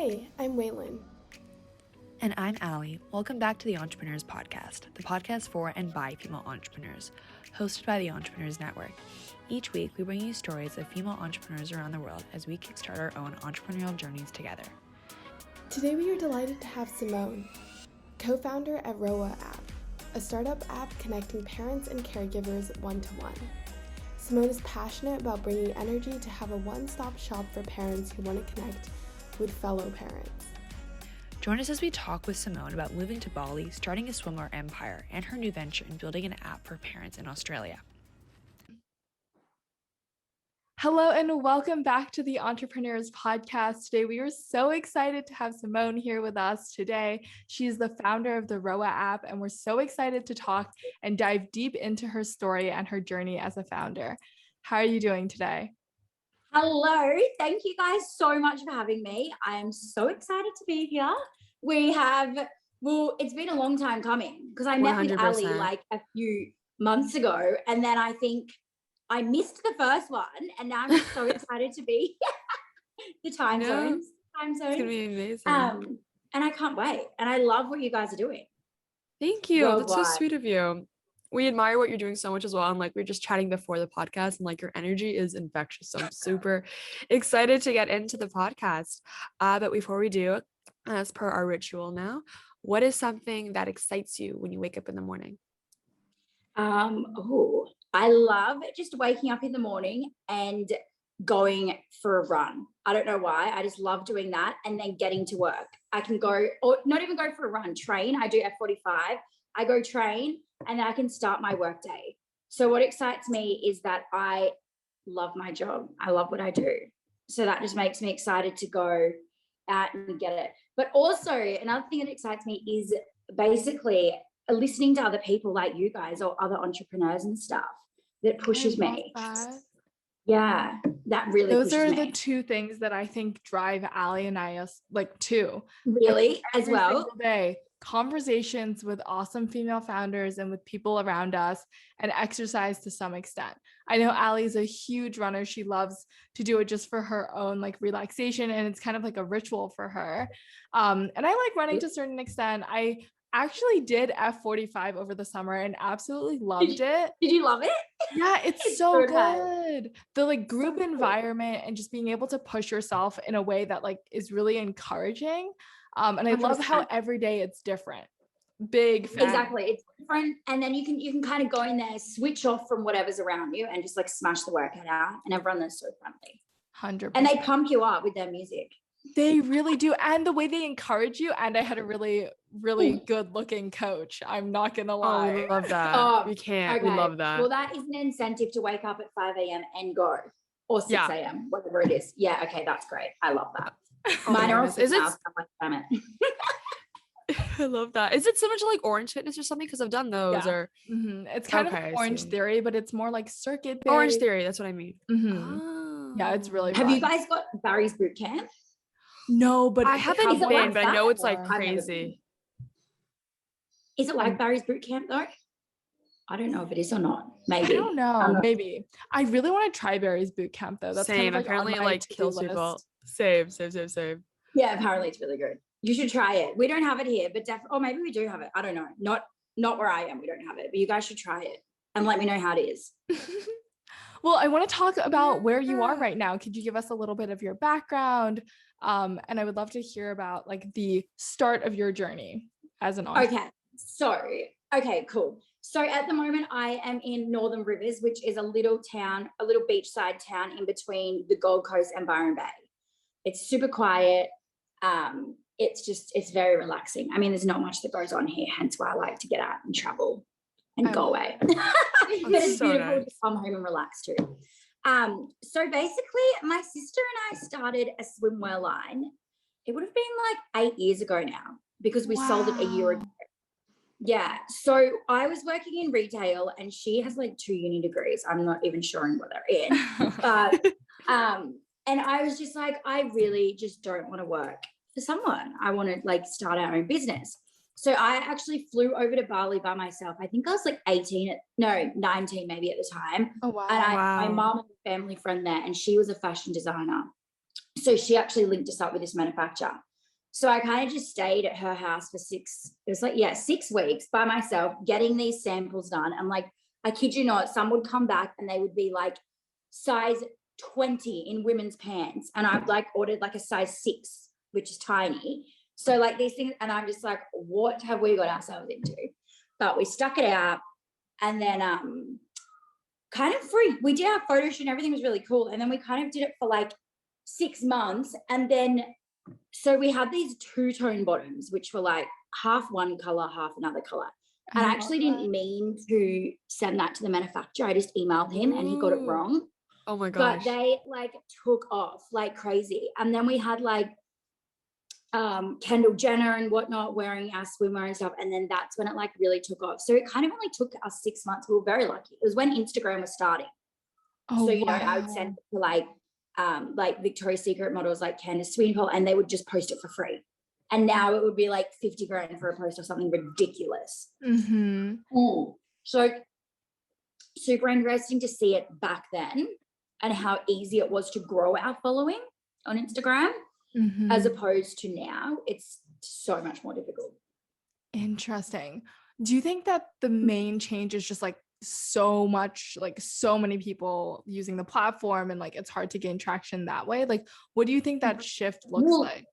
Hey, I'm Weilyn. And I'm Allie. Welcome back to the Entrepreneurs podcast, the podcast for and by female entrepreneurs, hosted by the Entrepreneurs Network. Each week, we bring you stories of female entrepreneurs around the world as we kickstart our own entrepreneurial journeys together. Today we are delighted to have Simone, co-founder at Rowah the App, a startup app connecting parents and caregivers one-to-one. Simone is passionate about bringing energy to have a one-stop shop for parents who want to connect with fellow parents. Join us as we talk with Simone about moving to Bali, starting a swimwear empire, and her new venture in building an app for parents in Australia. Hello and welcome back to the Entrepreneurs podcast. Today we are so excited to have Simone here with us today. She's the founder of the Rowah app, and we're so excited to talk and dive deep into her story and her journey as a founder. How are you doing today? Hello, thank you guys so much for having me. I am so excited to be here. It's been a long time coming because I met 100%. With Ali like a few months ago, and then I think I missed the first one, and now I'm just so excited to be the time zones. It's gonna be amazing. And I can't wait. And I love what you guys are doing. Thank you. Worldwide. That's so sweet of you. We admire what you're doing so much as well. And like we were just chatting before the podcast, and like your energy is infectious. So I'm super excited to get into the podcast. But before we do, as per our ritual now, what is something that excites you when you wake up in the morning? I love just waking up in the morning and going for a run. I don't know why. I just love doing that, and then getting to work. I can go, or not even go for a run, train. I do F45. I go train, and then I can start my work day. So what excites me is that I love my job. I love what I do. So that just makes me excited to go out and get it. But also another thing that excites me is basically listening to other people like you guys or other entrepreneurs and stuff that pushes me. Yeah, that really Those are me. The two things that I think drive Allie and I too. Really, as well. Single day. Conversations with awesome female founders and with people around us, and exercise to some extent. I know Allie's a huge runner. She loves to do it just for her own like relaxation, and it's kind of like a ritual for her. And I like running to a certain extent. I actually did F45 over the summer and absolutely loved it. Did you love it? Yeah, it's so good. The like group environment and just being able to push yourself in a way that like is really encouraging. And I 100%. Love how every day it's different. Big fan. Exactly. It's different. And then you can kind of go in there, switch off from whatever's around you and just like smash the workout out. And everyone is so friendly. 100%. And they pump you up with their music. They really do. And the way they encourage you. And I had a really, really good looking coach. I'm not going to lie. Oh, we love that. We can't. Okay. We love that. Well, that is an incentive to wake up at 5 a.m. and go, or 6 a.m., whatever it is. Yeah. Okay. That's great. I love that. Mine are also damn it. I love that. Is it similar to like Orange Fitness or something? Because I've done those. Or it's kind of Orange Theory, but it's more like circuit based. Orange Theory. That's what I mean. Oh. Yeah, it's really Have fun. you guys got Barry's boot camp? No, but I haven't been, but I know it's like crazy. Is it like Barry's boot camp though? I don't know if it is or not. Maybe. I don't know. Maybe. I really want to try Barry's boot camp though. That's same. Kind of like apparently it like kills people. Same. Yeah, apparently it's really good. You should try it. We don't have it here, but or maybe we do have it. I don't know. Not where I am. We don't have it, but you guys should try it and let me know how it is. Well, I want to talk about where you are right now. Could you give us a little bit of your background? And I would love to hear about like the start of your journey as an entrepreneur. Okay, cool. So at the moment I am in Northern Rivers, which is a little beachside town in between the Gold Coast and Byron Bay. It's super quiet. It's very relaxing. I mean, there's not much that goes on here, hence why I like to get out and travel and go away. But it's so beautiful to come home and relax too. So basically my sister and I started a swimwear line. It would have been like 8 years ago now because we sold it a year ago. Yeah. So I was working in retail and she has like 2 uni degrees. I'm not even sure what they're in. But and I was just like, I really just don't want to work for someone. I want to like start our own business. So I actually flew over to Bali by myself. I think I was like 19 maybe at the time. Oh, wow. And my mom and family friend there, and she was a fashion designer. So she actually linked us up with this manufacturer. So I kind of just stayed at her house for 6 weeks by myself, getting these samples done. And like, I kid you not, some would come back and they would be like size 20 in women's pants. And I've like ordered like a size 6, which is tiny. So like these things, and I'm just like, what have we got ourselves into? But we stuck it out, and then kind of we did our photo shoot and everything was really cool. And then we kind of did it for like 6 months. And then, so we had these 2-tone bottoms, which were like half one color, half another color. And I actually didn't mean to send that to the manufacturer. I just emailed him and he got it wrong. Oh my gosh. But they like took off like crazy. And then we had like Kendall Jenner and whatnot wearing our swimwear and stuff. And then that's when it like really took off. So it kind of only took us 6 months. We were very lucky. It was when Instagram was starting. Oh, so, you wow. know, I would send it to like Victoria's Secret models like Candace Sweenpole, and they would just post it for free. And now it would be like 50 grand for a post or something ridiculous. Mm-hmm. So super interesting to see it back then and how easy it was to grow our following on Instagram, as opposed to now. It's so much more difficult. Interesting. Do you think that the main change is just like so many people using the platform and like it's hard to gain traction that way? Like, what do you think that shift looks like?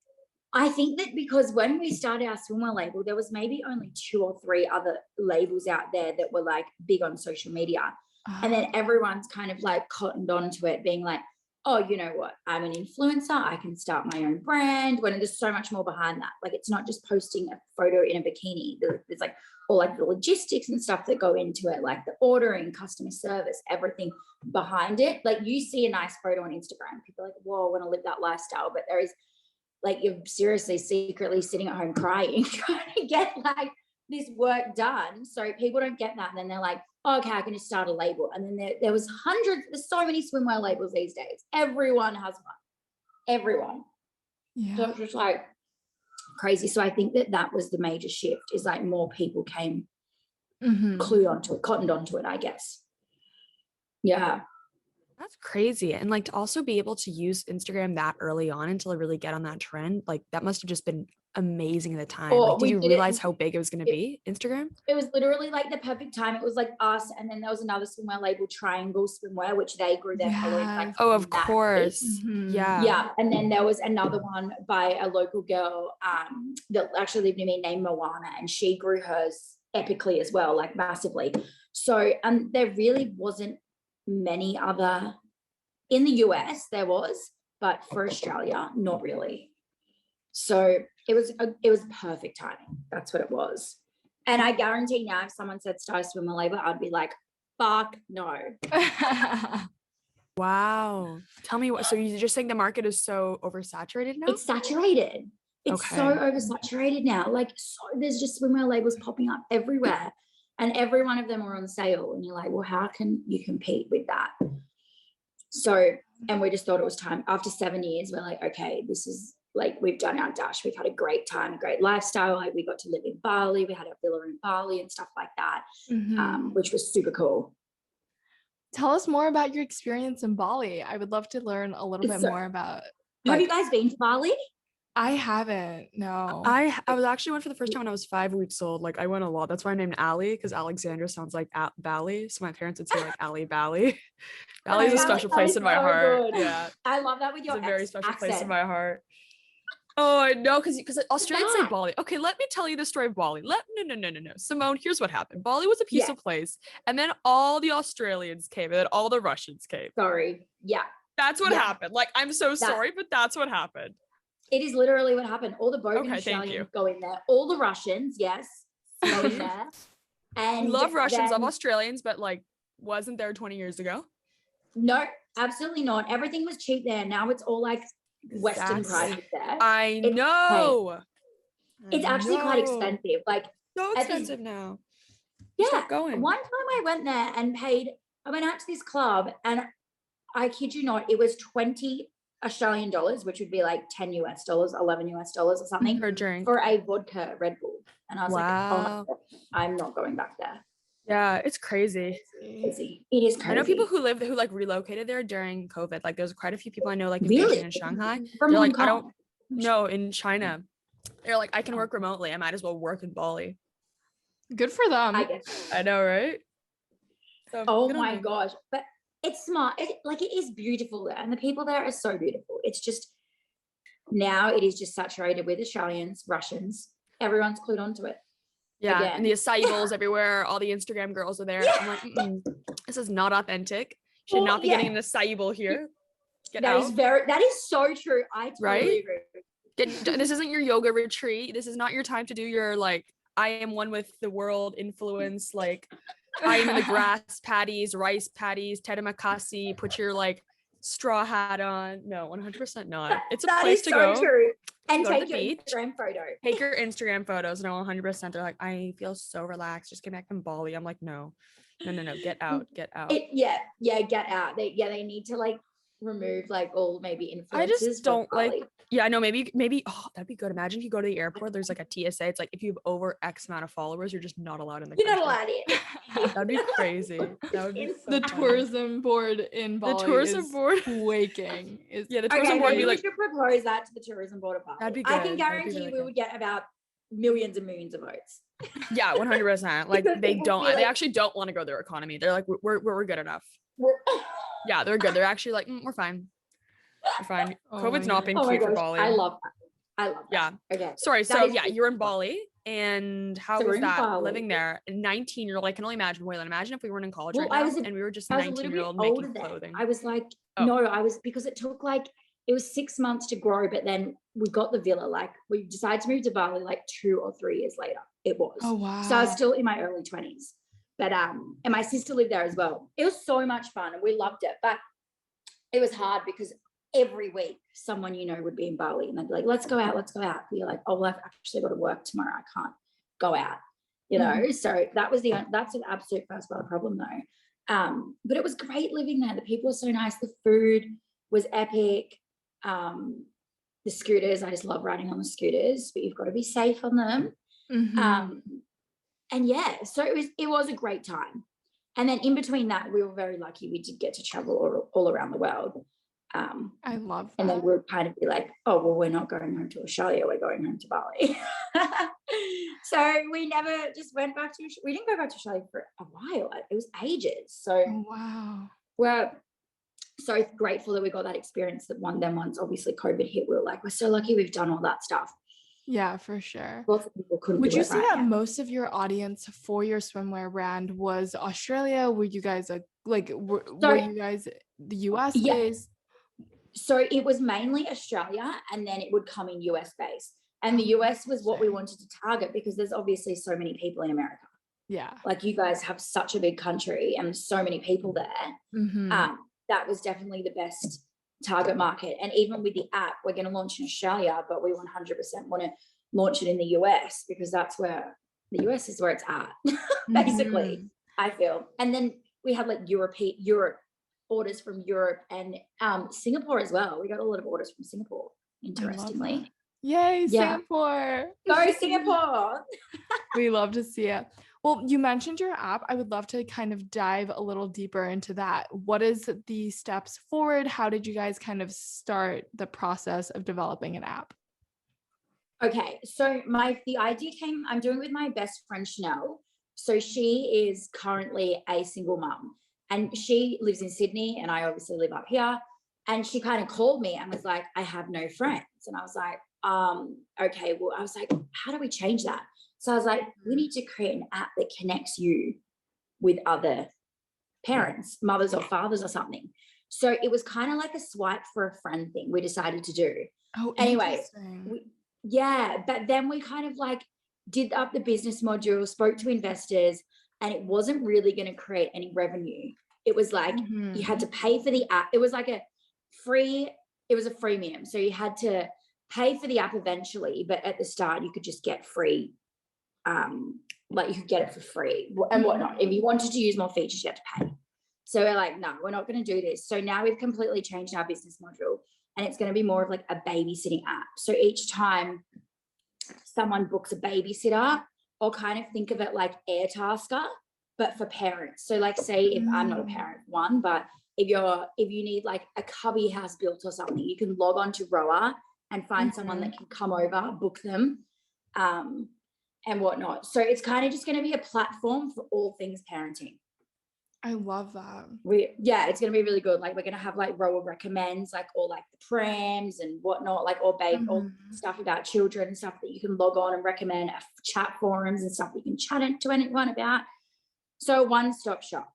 I think that because when we started our swimwear label, there was maybe only 2 or 3 other labels out there that were like big on social media. And then everyone's kind of like cottoned onto it, being like, oh, you know what? I'm an influencer. I can start my own brand, when there's so much more behind that. Like, it's not just posting a photo in a bikini. There's like all like the logistics and stuff that go into it, like the ordering, customer service, everything behind it. Like, you see a nice photo on Instagram, people are like, whoa, I want to live that lifestyle. But there is like, you're seriously secretly sitting at home crying, trying to get like this work done. So people don't get that. And then they're like, oh, okay, I can just start a label. And then there was there's so many swimwear labels these days. Everyone has one. Everyone. Yeah. So it's just like crazy. So I think that was the major shift, is like more people came clued onto it, cottoned onto it, I guess. Yeah. That's crazy. And like, to also be able to use Instagram that early on and to really get on that trend, like that must have just been amazing at the time. Like, did you realize how big it was going to be, Instagram? It was literally like the perfect time. It was like us, and then there was another swimwear label, Triangle Swimwear, which they grew their following. Like, oh, of course. Yeah. And then there was another one by a local girl that actually lived near me named Moana, and she grew hers epically as well, like massively. So there really wasn't many other in the US. There was, but for Australia, not really. So it was perfect timing. That's what it was. And I guarantee now, if someone said start a swimmer label, I'd be like, fuck no. Wow. Tell me what. So you're just saying the market is so oversaturated now? It's saturated. It's so oversaturated now. Like, there's just swimwear labels popping up everywhere, and every one of them are on sale. And you're like, well, how can you compete with that? So, and we just thought it was time. After 7 years, we're like, okay, this is like, we've done our dash. We've had a great time, a great lifestyle. Like, we got to live in Bali. We had a villa in Bali and stuff like that, which was super cool. Tell us more about your experience in Bali. I would love to learn a little bit more about. Have you guys been to Bali? I haven't. No. I was actually went for the first time when I was 5 weeks old. Like, I went a lot. That's why I named Allie, because Alexandra sounds like Bali. So my parents would say like Allie Bali. Bali is a special place in my heart. Good. Yeah. I love that with your It's a very special accent. place in my heart. Oh, I know, because Australians say Bali. Okay, let me tell you the story of Bali. No. Simone, here's what happened. Bali was a peaceful place, and then all the Australians came, and then all the Russians came. Sorry. Yeah. That's what happened. Like, I'm so sorry, but that's what happened. It is literally what happened. All the Bogan Australians go in there. All the Russians, yes, go in there. And love Russians, love Australians, but like, wasn't there 20 years ago? No, absolutely not. Everything was cheap there. Now it's all like Western prices there. I know. It's actually quite expensive. Like, so expensive now. Yeah. Stop going. One time I went there and I went out to this club, and I kid you not, it was 20 Australian dollars, which would be like $10 US, $11 US or something for a drink, for a vodka Red Bull. And I was like, oh my God, I'm not going back there. Yeah, it's crazy. It is crazy. I know people who like relocated there during COVID. Like, there's quite a few people I know, like in Beijing and Shanghai. From They're Hong like, Kong? No, in China. They're like, I can work remotely. I might as well work in Bali. Good for them. I guess. I know, right? So, Oh my gosh. But it's smart. It is beautiful there. And the people there are so beautiful. It's just, now it is just saturated with Australians, Russians. Everyone's clued onto it. Yeah. Again. And the acai bowls everywhere. All the Instagram girls are there. Yeah. I'm like, this is not authentic. Should not be getting an acai bowl here. That is so true. I totally agree. This isn't your yoga retreat. This is not your time to do your like, I am one with the world influence. Like, I am in the grass patties, rice patties, tedamakasi, put your like straw hat on. No, 100% not. It's a place to go. True. And go take to the your beach, Instagram photo. Take your Instagram photos. No, 100%. They're like, I feel so relaxed. Just get back from Bali. I'm like, no. Get out. Get out. Get out. They need to like remove like all maybe influences. I just don't like. Yeah, I know. Maybe. Oh, that'd be good. Imagine if you go to the airport. There's like a TSA. It's like if you have over X amount of followers, you're just not allowed in the. You're not allowed in. That'd be crazy. That would be so the funny. tourism board in Bali. The tourism board quaking. The tourism board would be like. We should propose that to the tourism board of Bali. That'd be good. I can guarantee really we would get about millions and millions of votes. Yeah, 100%. Like they don't. They actually don't want to grow their economy. They're like, we're good enough. Yeah, they're good. They're actually like, we're fine. We're fine. COVID's not been cute for Bali. I love that. Yeah. Okay. Sorry. So yeah, you're in Bali, and how was that living there? 19-year-old. I can only imagine. Waylon, imagine if we weren't in college right now and we were just 19-year-old making clothing. I was like, no, because it took like, it was 6 months to grow, but then we got the villa. Like we decided to move to Bali like 2 or 3 years later. It was. Oh wow. So I was still in my early 20s. But and my sister lived there as well. It was so much fun and we loved it. But it was hard because every week someone would be in Bali and they'd be like, let's go out. But you're like, oh, well, I've actually got to work tomorrow. I can't go out. So that's an absolute first world problem though. But it was great living there. The people were so nice. The food was epic. The scooters, I just love riding on the scooters, but you've got to be safe on them. And yeah, so it was a great time. And then in between that, we were very lucky. We did get to travel all around the world. I love that. And then we'll kind of be like, oh, well, we're not going home to Australia. We're going home to Bali. So we never just went back to, we didn't go back to Australia for a while. It was ages. So wow. We're so grateful that we got that experience once obviously COVID hit, we were like, we're so lucky we've done all that stuff. Yeah, for sure. Lots of people couldn't. Would you say that most of your audience for your swimwear brand was Australia? Were you guys were you guys the US based? So it was mainly Australia and then it would come in US based. And the US was what we wanted to target because there's obviously so many people in America. Yeah. Like you guys have such a big country and so many people there. That was definitely the best target market. And even with the app, we're going to launch in Australia, but we 100% want to launch it in the US because that's where the US is where it's at, basically, I feel. And then we have like Europe orders from Europe and Singapore as well. We got a lot of orders from Singapore, interestingly. Yay, Singapore. Go Singapore. We love to see it. Well, you mentioned your app. I would love to kind of dive a little deeper into that. What is the steps forward? How did you guys kind of start the process of developing an app? Okay, so the idea I'm doing with my best friend Chanel. So she is currently a single mom and she lives in Sydney and I obviously live up here. And she kind of called me and was like, I have no friends. And I was like, okay, well, I was like, how do we change that? So I was like, we need to create an app that connects you with other parents, mothers or fathers or something. So it was kind of like a swipe for a friend thing we decided to do. Oh, anyway, but then we kind of like did up the business module, spoke to investors, and it wasn't really going to create any revenue. It was like you had to pay for the app. It was like a freemium. So you had to pay for the app eventually, but at the start you could just get free. Like you could get it for free and whatnot. If you wanted to use more features, you had to pay. So we're like, no, we're not going to do this. So now we've completely changed our business module and it's going to be more of like a babysitting app. So each time someone books a babysitter, I'll kind of think of it like Airtasker, but for parents. So like say if I'm not a parent but if you need like a cubby house built or something, you can log on to Rowah and find someone that can come over, book them, and whatnot. So it's kind of just going to be a platform for all things parenting. I love that. It's going to be really good. Like we're going to have like Rowah recommends, like all like the prams and whatnot, like all stuff about children and stuff that you can log on and recommend, chat forums and stuff that you can chat to anyone about. So one-stop shop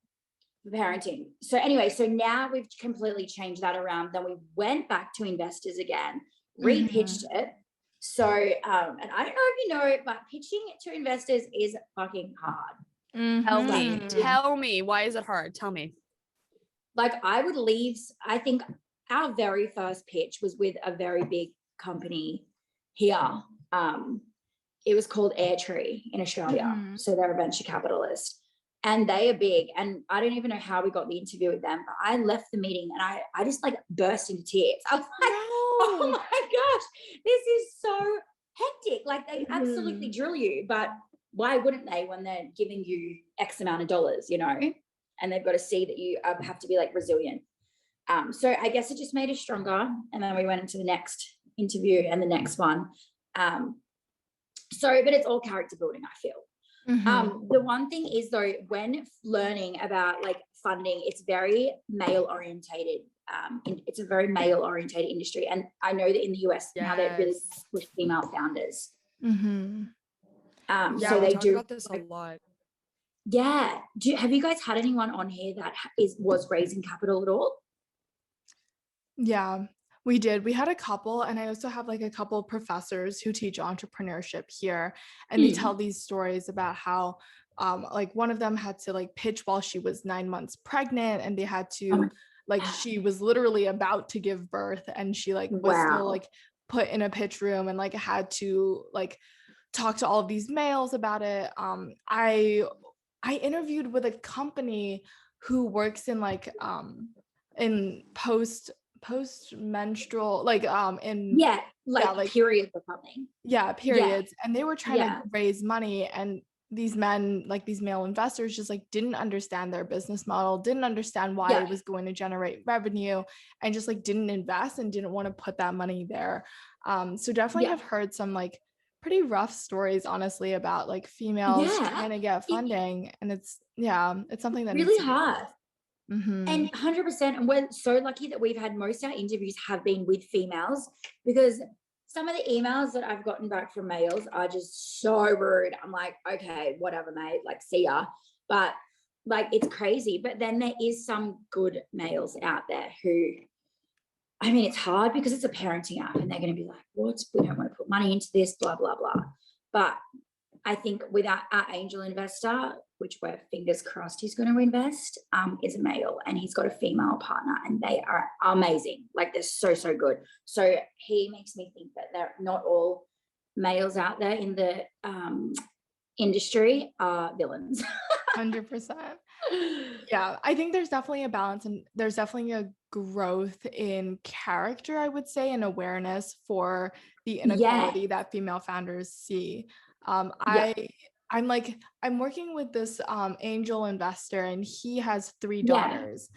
for parenting. So anyway, so now we've completely changed that around. Then we went back to investors again, repitched it. So, and I don't know if you know, but pitching it to investors is fucking hard. Tell me, why is it hard? Tell me. Like I think our very first pitch was with a very big company here. It was called Entrepre in Australia. So they're a venture capitalist and they are big. And I don't even know how we got the interview with them, but I left the meeting and I just like burst into tears. I was like, oh my gosh, this is so hectic. Like they absolutely drill you, but why wouldn't they when they're giving you X amount of dollars, you know, and they've got to see that you have to be like resilient. So I guess it just made us stronger. And then we went into the next interview and the next one. But it's all character building, I feel. The one thing is though, when learning about like funding, it's very male orientated. It's a very male orientated industry. And I know that in the US now they're really with female founders. So they do about this a lot. Yeah. Have you guys had anyone on here that was raising capital at all? Yeah, we did. We had a couple, and I also have like a couple professors who teach entrepreneurship here, and they tell these stories about how like one of them had to like pitch while she was 9 months pregnant, and they had to like she was literally about to give birth, and she like was still like put in a pitch room and like had to like talk to all of these males about it. I interviewed with a company who works in like in post menstrual like in periods or something. Periods. And they were trying to raise money, and these men, like these male investors, just like didn't understand their business model, didn't understand why it was going to generate revenue, and just like didn't invest and didn't want to put that money there. So definitely have heard some like pretty rough stories, honestly, about like females trying to get funding. And it's something that really needs to hard. And 100%. And we're so lucky that we've had most of our interviews have been with females, because some of the emails that I've gotten back from males are just so rude. I'm like, okay, whatever, mate, like see ya. But like, it's crazy. But then there is some good males out there who, I mean, it's hard because it's a parenting app and they're going to be like, what? We don't want to put money into this, blah, blah, blah. But I think with our angel investor, which we're fingers crossed he's going to invest, is a male, and he's got a female partner, and they are amazing. Like they're so, so good. So he makes me think that they're not all males out there in the industry are villains. 100%. Yeah, I think there's definitely a balance, and there's definitely a growth in character, I would say, and awareness for the inequality that female founders see. I'm working with this angel investor, and he has 3 daughters.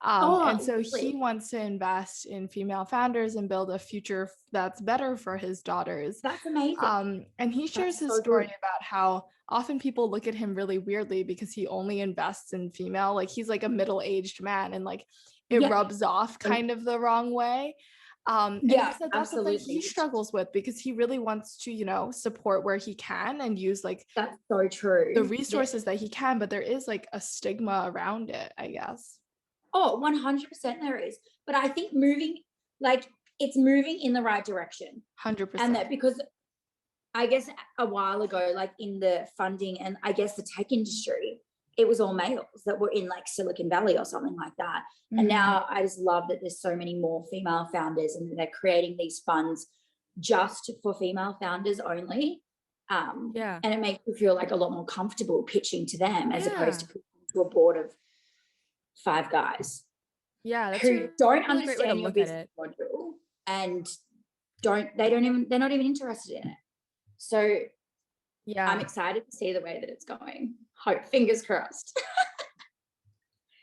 And so he wants to invest in female founders and build a future that's better for his daughters. That's amazing. And he shares his story about how often people look at him really weirdly because he only invests in female. Like he's like a middle-aged man, and like it rubs off kind of the wrong way. And he said that's something he struggles with, because he really wants to, you know, support where he can and use like that's so true the resources that he can, but there is like a stigma around it, I guess. Oh, 100% there is. But I think it's moving in the right direction. 100%. And that because I guess a while ago, like in the funding and I guess the tech industry, it was all males that were in like Silicon Valley or something like that. And now I just love that there's so many more female founders, and they're creating these funds just for female founders only. And it makes you feel like a lot more comfortable pitching to them as opposed to pitching to a board of 5 guys. Yeah, that's who don't understand your business model, and they're not even interested in it. So I'm excited to see the way that it's going. Hope, fingers crossed.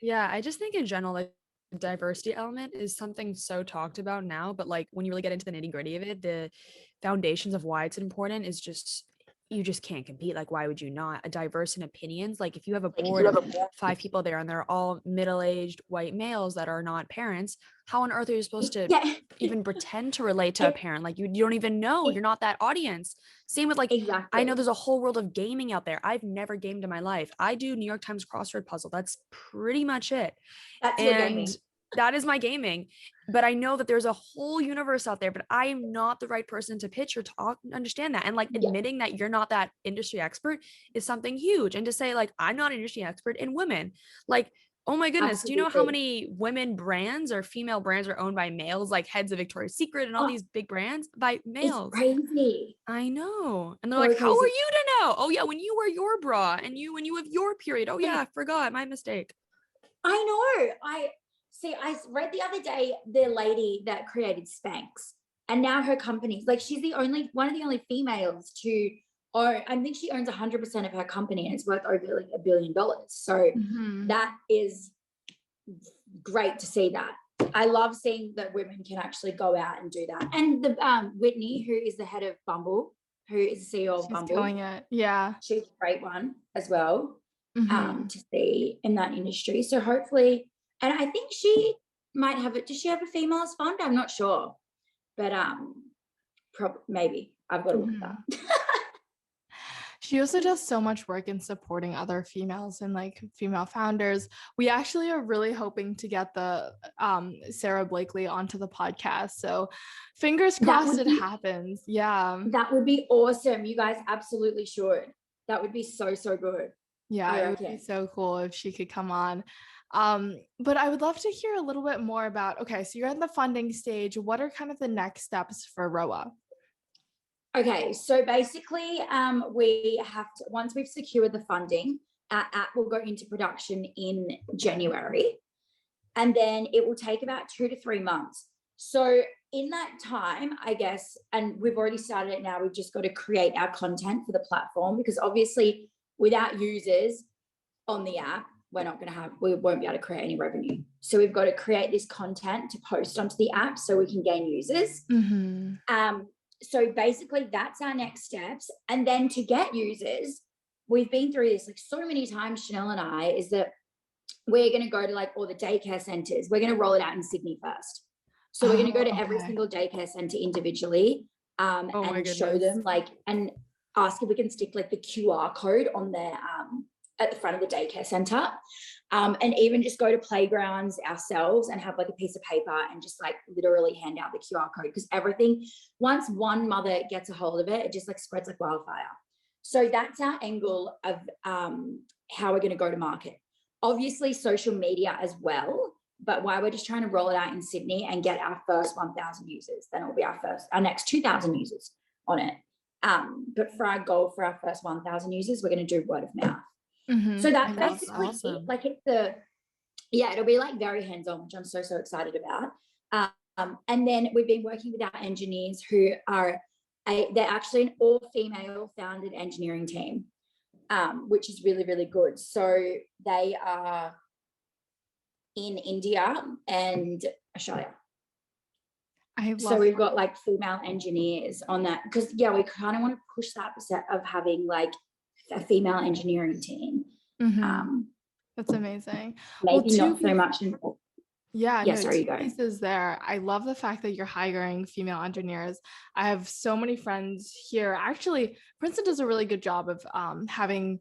I just think in general, like diversity element is something so talked about now, but like when you really get into the nitty gritty of it, the foundations of why it's important is just, you just can't compete. Like, why would you not? A diverse in opinions. Like, if you have a board of 5 people there and they're all middle-aged white males that are not parents, how on earth are you supposed to even pretend to relate to a parent? Like, you don't even know. You're not that audience. Same with like, I know there's a whole world of gaming out there. I've never gamed in my life. I do New York Times crossword puzzle. That's pretty much it. That's your gaming. That is my gaming. But I know that there's a whole universe out there, but I am not the right person to pitch or talk, understand that. And like admitting that you're not that industry expert is something huge. And to say like, I'm not an industry expert in women, like, oh my goodness, Absolutely. do you know how many women brands or female brands are owned by males, like heads of Victoria's Secret and all these big brands by males? It's crazy. I know. And they're like, how are you to know? Oh yeah, when you wear your bra and when you have your period. Oh yeah, I forgot, my mistake. I know. I read the other day the lady that created Spanx, and now her company's like, she's one of the only females to own. I think she owns 100% of her company, and it's worth over like $1 billion. So that is great to see that. I love seeing that women can actually go out and do that. And the Whitney, who is the head of Bumble, who is the CEO of Bumble, killing it. Yeah, she's a great one as well. To see in that industry. So hopefully, and I think she might have it. Does she have a females fund? I'm not sure, but maybe I've got to look at that. She also does so much work in supporting other females and like female founders. We actually are really hoping to get the Sarah Blakely onto the podcast. So fingers crossed it happens. Yeah. That would be awesome. You guys absolutely should. That would be so good. Yeah, it would be so cool if she could come on. But I would love to hear a little bit more about, okay, so you're at the funding stage. What are kind of the next steps for Rowah? Okay, so basically, we have to, once we've secured the funding, our app will go into production in January, and then it will take about 2 to 3 months. So in that time, I guess, and we've already started it now, we've just got to create our content for the platform, because obviously without users on the app, we won't be able to create any revenue. So we've got to create this content to post onto the app so we can gain users. So basically that's our next steps. And then to get users, we've been through this like so many times, Chanel and I, is that we're going to go to like all the daycare centers. We're going to roll it out in Sydney first. So we're going to go to every single daycare center individually and show them like, and ask if we can stick like the QR code on their at the front of the daycare center, and even just go to playgrounds ourselves and have like a piece of paper and just like literally hand out the QR code, because everything, once one mother gets a hold of it, it just like spreads like wildfire. So that's our angle of how we're going to go to market. Obviously social media as well, but why we're just trying to roll it out in Sydney and get our first 1,000 users, then it'll be our next 2,000 users on it. But for our goal for our first 1,000 users, we're going to do word of mouth. So that's basically awesome. Like it'll be like very hands-on, which I'm so excited about. And then we've been working with our engineers who are they're actually an all-female founded engineering team, which is really good. So they are in India and Australia. So we've got like female engineers on that, because we kind of want to push that percent of having like a female engineering team. That's amazing. Maybe not so much in two pieces there. I love the fact that you're hiring female engineers. I have so many friends here. Actually, Princeton does a really good job of having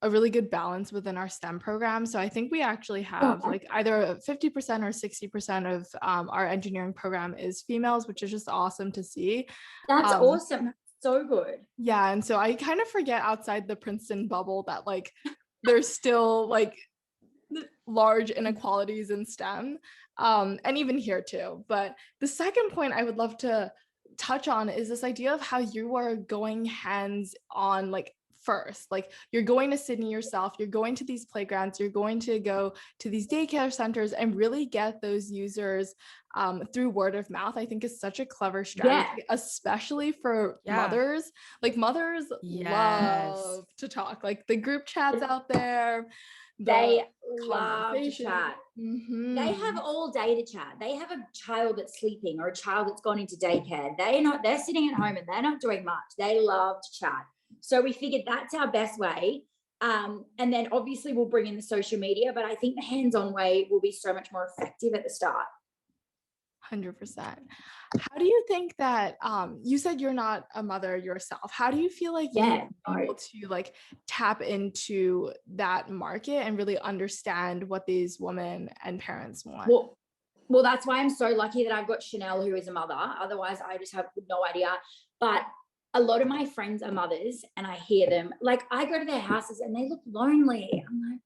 a really good balance within our STEM program. So I think we actually have like either 50% or 60% of our engineering program is females, which is just awesome to see. That's awesome. So good. Yeah. And so I kind of forget outside the Princeton bubble that like there's still like large inequalities in STEM, and even here too. But the second point I would love to touch on is this idea of how you are going hands on, like first, like you're going to Sydney yourself, you're going to these playgrounds, you're going to go to these daycare centers and really get those users through word of mouth. I think is such a clever strategy, especially for mothers. Like mothers love to talk, like the group chats out there, They love to conversation. chat. They have all day to chat. They have a child that's sleeping or a child that's gone into daycare. They're sitting at home and they're not doing much. They love to chat. So we figured that's our best way. And then obviously we'll bring in the social media, but I think the hands-on way will be so much more effective at the start. 100%. How do you think that, you said you're not a mother yourself. How do you feel like you're able to like tap into that market and really understand what these women and parents want? Well, that's why I'm so lucky that I've got Chanel, who is a mother. Otherwise, I just have no idea. But a lot of my friends are mothers and I hear them, like I go to their houses and they look lonely. I'm like,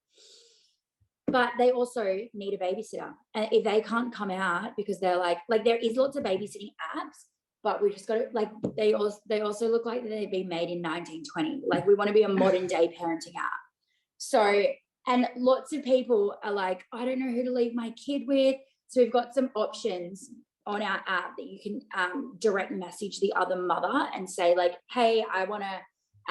but they also need a babysitter. And if they can't come out because they're like there is lots of babysitting apps, but we just got to like, they also look like they've been made in 1920. Like we want to be a modern day parenting app. So, and lots of people are like, I don't know who to leave my kid with. So we've got some options on our app that you can direct message the other mother and say like, hey, I want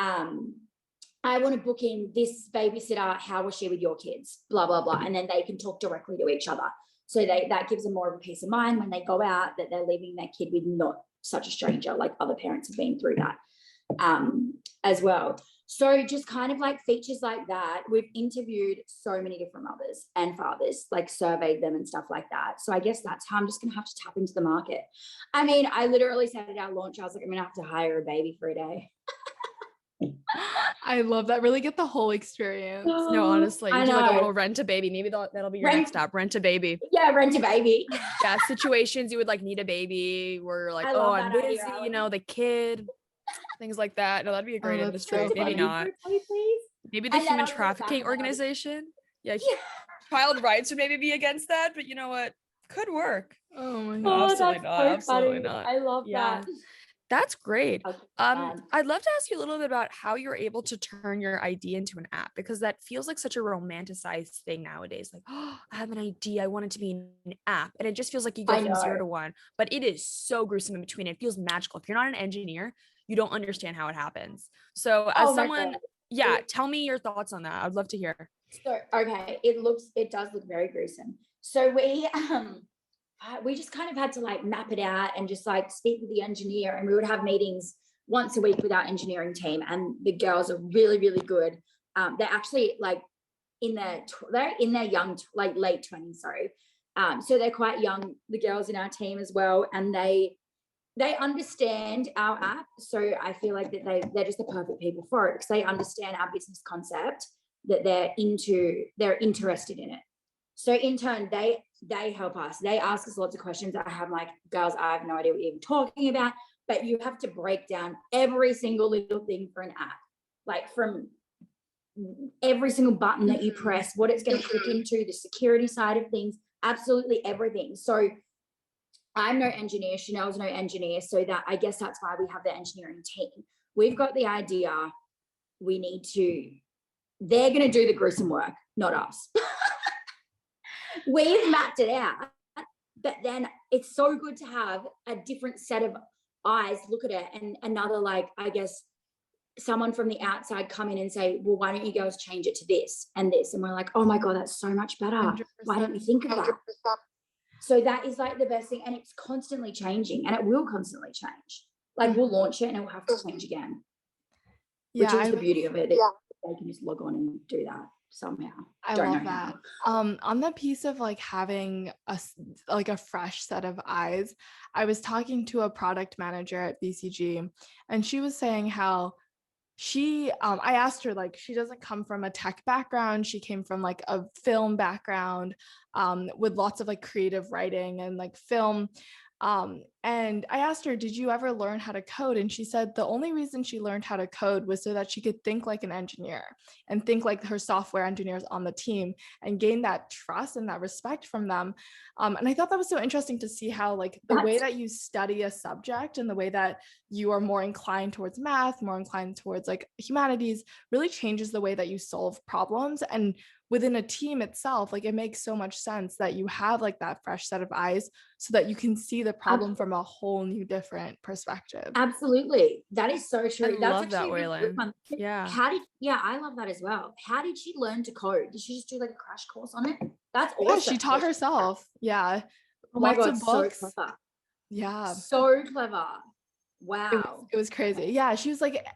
to book in this babysitter. How was she with your kids? Blah, blah, blah. And then they can talk directly to each other. So that gives them more of a peace of mind when they go out that they're leaving their kid with not such a stranger, like other parents have been through that as well. So just kind of like features like that. We've interviewed so many different mothers and fathers, like surveyed them and stuff like that. So I guess that's how I'm just going to have to tap into the market. I mean, I literally said at our launch, I was like, I'm going to have to hire a baby for a day. I love that. Really get the whole experience. No, honestly, you do like a little rent a baby. Maybe that'll be your next step. Rent a baby. Yeah, rent a baby. Yeah, situations you would like need a baby where like, oh, I'm busy, you know, the kid, things like that. No, that'd be a great industry. Maybe not. Maybe the human trafficking organization. Yeah, child rights would maybe be against that, but you know what? Could work. Oh my God. Absolutely not. So absolutely funny. not. I love that. That's great. I'd love to ask you a little bit about how you're able to turn your idea into an app, because that feels like such a romanticized thing nowadays. Like, oh, I have an idea. I want it to be an app. And it just feels like you go from 0 to 1, but it is so gruesome in between. It feels magical. If you're not an engineer, you don't understand how it happens. So as someone, tell me your thoughts on that. I'd love to hear. So, okay. It does look very gruesome. So we just kind of had to like map it out and just like speak with the engineer, and we would have meetings once a week with our engineering team, and the girls are really, really good. They're actually like they're in their young, like late 20s, sorry. So they're quite young, the girls in our team as well. And they understand our app. So I feel like that they're just the perfect people for it, because they understand our business concept, that they're interested in it. So in turn, they help us. They ask us lots of questions. I have like, girls, I have no idea what you're even talking about, but you have to break down every single little thing for an app, like from every single button that you press, what it's going to click into, the security side of things, absolutely everything. So I'm no engineer, Chanel's no engineer. So that, I guess that's why we have the engineering team. We've got the idea. They're going to do the gruesome work, not us. We've mapped it out, but then it's so good to have a different set of eyes look at it, and another, like, I guess someone from the outside come in and say, well, why don't you girls change it to this and this? And we're like, oh my God, that's so much better. 100%. Why don't we think of that? 100%. So that is like the best thing, and it's constantly changing, and it will constantly change. Like we'll launch it and it will have to change again, which is the beauty of it. They can just log on and do that somehow. I love that. On the piece of like having a fresh set of eyes, I was talking to a product manager at BCG, and she was saying how she I asked her, like, she doesn't come from a tech background. She came from like a film background with lots of like creative writing and like film. And I asked her, did you ever learn how to code? And she said the only reason she learned how to code was so that she could think like an engineer and think like her software engineers on the team and gain that trust and that respect from them. And I thought that was so interesting to see how like the way that you study a subject and the way that you are more inclined towards math, more inclined towards like humanities, really changes the way that you solve problems. And within a team itself, like it makes so much sense that you have like that fresh set of eyes so that you can see the problem from a whole new different perspective. Absolutely. That is so true. I That's love that, actually a really good Weilyn. one. Yeah. Yeah, I love that as well. How did she learn to code? Did she just do like a crash course on it? That's awesome. Yeah, she taught herself. Yeah. Oh my Lots God, of books. so clever. Yeah. So clever. Wow. It was crazy. Yeah. She was like,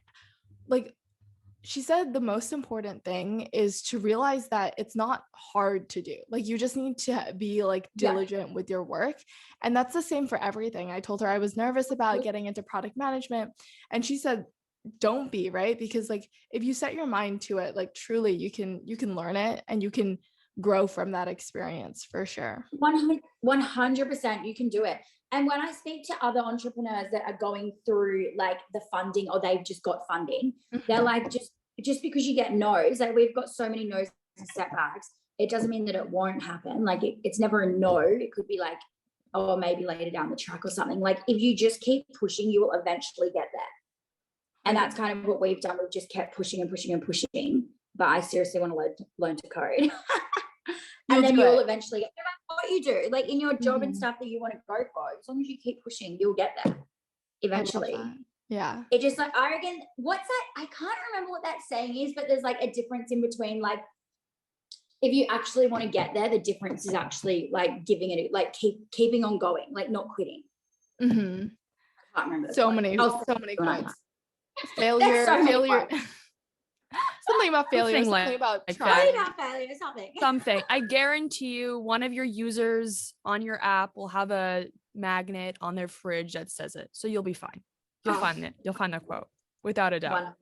she said the most important thing is to realize that it's not hard to do. Like you just need to be like diligent with your work. And that's the same for everything. I told her I was nervous about getting into product management. And she said, don't be, right? Because like if you set your mind to it, like truly you can learn it and you can grow from that experience for sure. 100% you can do it. And when I speak to other entrepreneurs that are going through like the funding or they've just got funding, they're like, just because you get no's, like we've got so many no's and setbacks, it doesn't mean that it won't happen. Like it's never a no. It could be like, oh, maybe later down the track or something. Like if you just keep pushing, you will eventually get there. And that's kind of what we've done. We've just kept pushing and pushing and pushing. But I seriously want to learn to code. And then you'll eventually get, no matter what you do, like in your job and stuff that you want to go for, as long as you keep pushing, you'll get there eventually. Yeah. It just like, I reckon, what's that? I can't remember what that saying is, but there's like a difference in between like, if you actually want to get there, the difference is actually like giving it, like keeping on going, like not quitting. I can't remember. So many quotes. Failure. Something about failure. Something about trying. Something. I guarantee you one of your users on your app will have a magnet on their fridge that says it. So you'll be fine. You'll find it. You'll find that quote without a doubt.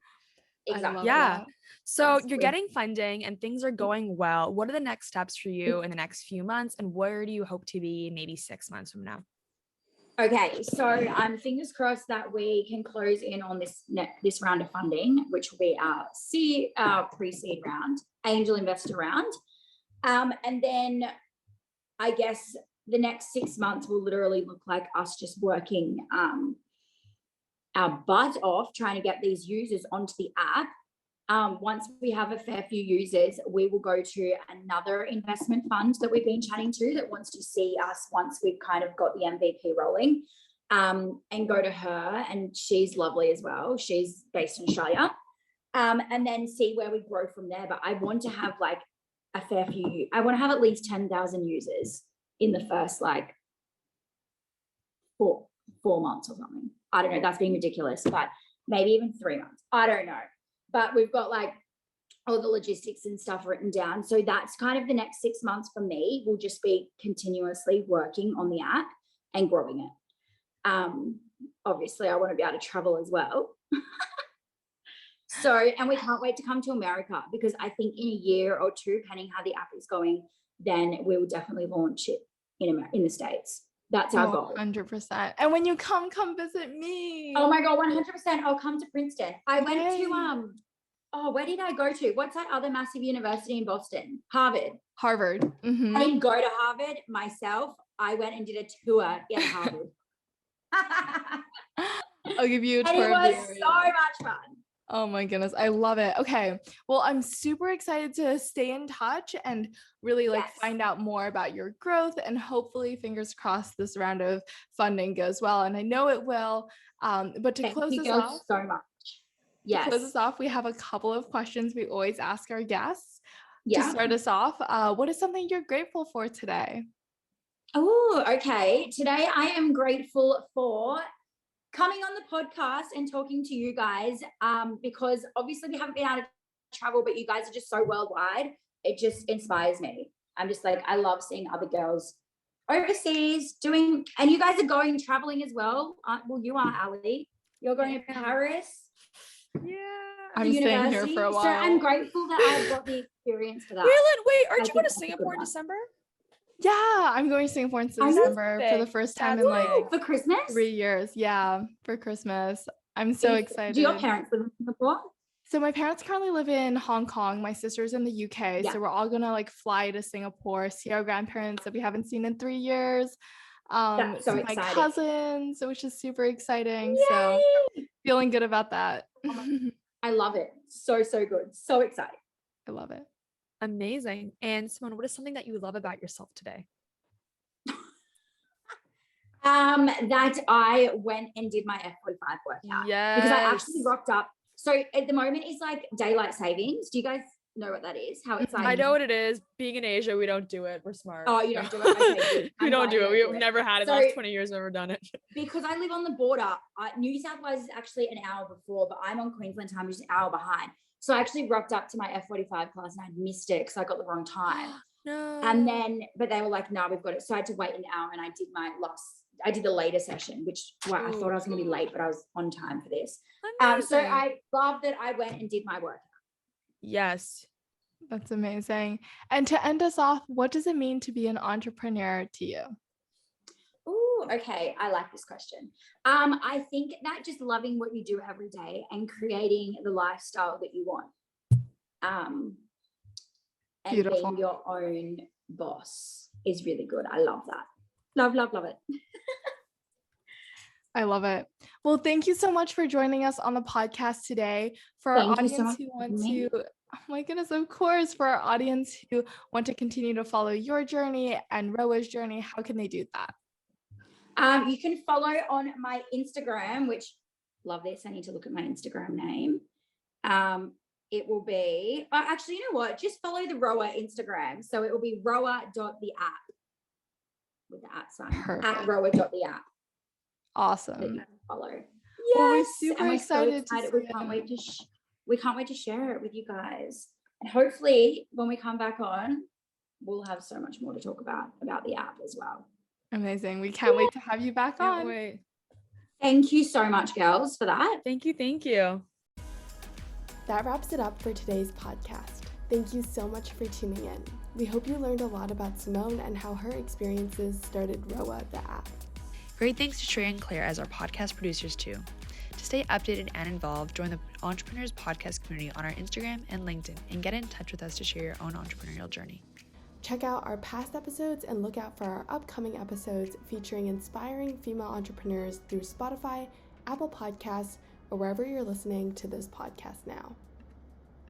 Exactly. Yeah. So you're getting funding and things are going well. What are the next steps for you in the next few months? And where do you hope to be maybe 6 months from now? Okay, so I'm fingers crossed that we can close in on this round of funding, which will be our pre-seed round, angel investor round. And then I guess the next 6 months will literally look like us just working our butt off trying to get these users onto the app. Once we have a fair few users, we will go to another investment fund that we've been chatting to that wants to see us once we've kind of got the MVP rolling, and go to her. And she's lovely as well. She's based in Australia. And then see where we grow from there. But I want to have like a fair few. I want to have at least 10,000 users in the first like four months or something. I don't know. That's being ridiculous, but maybe even 3 months. I don't know. But we've got like all the logistics and stuff written down. So that's kind of the next 6 months for me will just be continuously working on the app and growing it. Obviously, I want to be able to travel as well. And we can't wait to come to America because I think in a year or two, depending how the app is going, then we will definitely launch it in the States. That's our goal. 100%. And when you come visit me. Oh my God, 100%. I'll come to Princeton. I went to, where did I go to? What's that other massive university in Boston? Harvard. Mm-hmm. I didn't go to Harvard myself. I went and did a tour at Harvard. I'll give you a tour. And it was so much fun. Oh my goodness. I love it. Okay. Well, I'm super excited to stay in touch and really find out more about your growth, and hopefully fingers crossed this round of funding goes well. And I know it will. But to close this off, so much. Yes. To close this off, we have a couple of questions we always ask our guests. Yeah. To start us off, what is something you're grateful for today? Oh, okay. Today I am grateful for coming on the podcast and talking to you guys, because obviously we haven't been able to travel, but you guys are just so worldwide. It just inspires me. I'm just like, I love seeing other girls overseas and you guys are going traveling as well. Well, you are, Ali. You're going to Paris. Yeah. I'm staying here for a while. So I'm grateful that I've got the experience for that. Weilyn, wait, aren't you going to Singapore in December? Yeah, I'm going to Singapore in December for the first time in like for Christmas? 3 years. Yeah, for Christmas. I'm so excited. Do your parents live in Singapore? So my parents currently live in Hong Kong. My sister's in the UK. Yeah. So we're all gonna like fly to Singapore, see our grandparents that we haven't seen in 3 years. That's so my exciting. Cousins, which is super exciting. Yay! So feeling good about that. I love it. So good. So exciting. I love it. Amazing. And Simone, what is something that you love about yourself today? That I went and did my F45 workout. Yes. Because I actually rocked up. So at the moment it's like daylight savings. Do you guys know what that is? How it's like, I know what it is. Being in Asia, we don't do it. We're smart. Oh, you don't do it? Okay, good. We don't do it. We've never had it. The last 20 years, never done it. Because I live on the border. New South Wales is actually an hour before, but I'm on Queensland time, which is an hour behind. So I actually rocked up to my F45 class and I missed it because I got the wrong time. No. And then, but they were like, no, we've got it. So I had to wait an hour and I did the later session, which I thought I was going to be late, but I was on time for this. So I love that I went and did my workout. Yes. That's amazing. And to end us off, what does it mean to be an entrepreneur to you? Oh, okay. I like this question. I think that just loving what you do every day and creating the lifestyle that you want. And Beautiful. being your own boss is really good. I love that. Love, love, love it. I love it. Well, thank you so much for joining us on the podcast today. For our audience who want to, oh my goodness, of course, for our audience who want to continue to follow your journey and Rowah's journey, how can they do that? You can follow on my Instagram, which, love this. I need to look at my Instagram name. It will be, actually, you know what? Just follow the Rowah Instagram. So it will be Rowah.the-app with the @ sign. Perfect. At Rowah.the-app. Awesome. Follow. Yes. Yes. Well, we're super excited. We can't wait to share it with you guys. And hopefully when we come back on, we'll have so much more to talk about the app as well. Amazing. We can't wait to have you back on. Wait. Thank you so much, girls, for that. Thank you. That wraps it up for today's podcast. Thank you so much for tuning in. We hope you learned a lot about Simone and how her experiences started Rowah the App. Great thanks to Trey and Claire as our podcast producers too. To stay updated and involved, join the Entrepreneurs podcast community on our Instagram and LinkedIn and get in touch with us to share your own entrepreneurial journey. Check out our past episodes and look out for our upcoming episodes featuring inspiring female entrepreneurs through Spotify, Apple Podcasts, or wherever you're listening to this podcast now.